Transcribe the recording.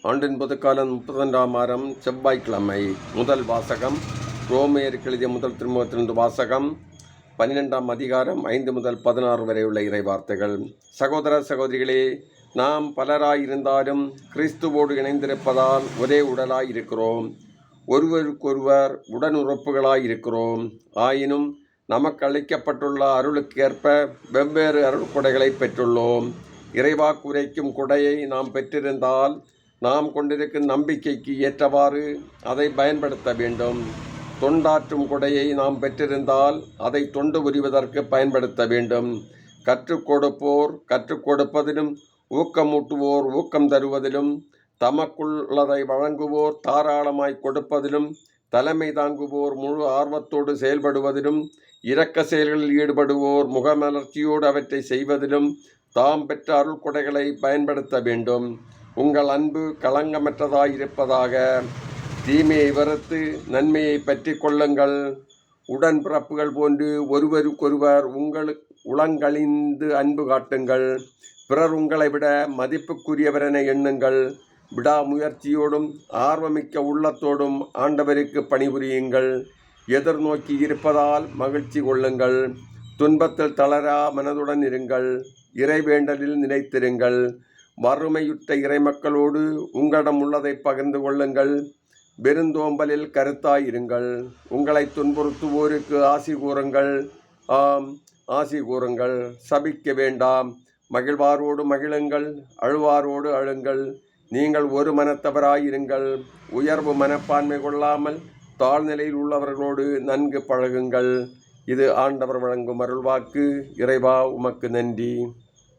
ஆண்டின் பொதுக்காலம் 32ஆம் வாரம் செவ்வாய்க்கிழமை. முதல் வாசகம் ரோமையருக்கு எழுதிய முதல் திருமுகத்திலிருந்து வாசகம் 12ஆம் அதிகாரம் 5 முதல் 16 வரை உள்ள இறைவார்த்தைகள். சகோதர சகோதரிகளே, நாம் பலராயிருந்தாலும் கிறிஸ்துவோடு இணைந்திருப்பதால் ஒரே உடலாயிருக்கிறோம், ஒருவருக்கொருவர் உடனுறுப்புகளாயிருக்கிறோம். ஆயினும் நமக்கு அளிக்கப்பட்டுள்ள அருளுக்கேற்ப வெவ்வேறு அருள்கொடைகளை பெற்றுள்ளோம். இறைவாக்கு உரைக்கும் கொடையை நாம் பெற்றிருந்தால் நாம் கொண்டிருக்கும் நம்பிக்கைக்கு ஏற்றவாறு அதை பயன்படுத்த வேண்டும். தொண்டாற்றும் கொடையை நாம் பெற்றிருந்தால் அதை தொண்டு புரிவதற்கு பயன்படுத்த வேண்டும். கற்றுக் கொடுப்போர் கற்றுக் கொடுப்பதிலும், ஊக்கமூட்டுவோர் ஊக்கம் தருவதிலும், தமக்குள்ளதை வழங்குவோர் தாராளமாய் கொடுப்பதிலும், தலைமை தாங்குவோர் முழு ஆர்வத்தோடு செயல்படுவதிலும், இரக்க செயல்களில் ஈடுபடுவோர் முகமலர்ச்சியோடு அவற்றை செய்வதிலும் தாம் பெற்ற அருள் கொடைகளை பயன்படுத்த வேண்டும். உங்கள் அன்பு களங்கமற்றதாயிருப்பதாக. தீமையை வெறுத்து நன்மையை பற்றி கொள்ளுங்கள். உடன்பிறப்புகள் போன்று ஒருவருக்கொருவர் உளங்களிந்து அன்பு காட்டுங்கள். பிறர் உங்களை விட மதிப்புக்குரியவரென எண்ணுங்கள். விடாமுயற்சியோடும் ஆர்வமிக்க உள்ளத்தோடும் ஆண்டவருக்கு பணிபுரியுங்கள். எதிர்நோக்கி இருப்பதால் மகிழ்ச்சி கொள்ளுங்கள். துன்பத்தில் தளரா மனதுடன் இருங்கள். இறைவேண்டலில் நிலைத்திருங்கள். வறுமையுற்ற இறைமக்களோடு உங்களிடம் உள்ளதை பகிர்ந்து கொள்ளுங்கள். பெருந்தோம்பலில் கருத்தாயிருங்கள். உங்களை துன்புறுத்துவோருக்கு ஆசி கூறுங்கள். ஆசி கூறுங்கள். சபிக்க வேண்டாம். மகிழ்வாரோடு மகிழுங்கள், அழுவாரோடு அழுங்கள். நீங்கள் ஒரு மனத்தவராயிருங்கள். உயர்வு மனப்பான்மை கொள்ளாமல் தாழ்நிலையில் உள்ளவர்களோடு நன்கு பழகுங்கள். இது ஆண்டவர் வழங்கும் அருள்வாக்கு. இறைவா, உமக்கு நன்றி.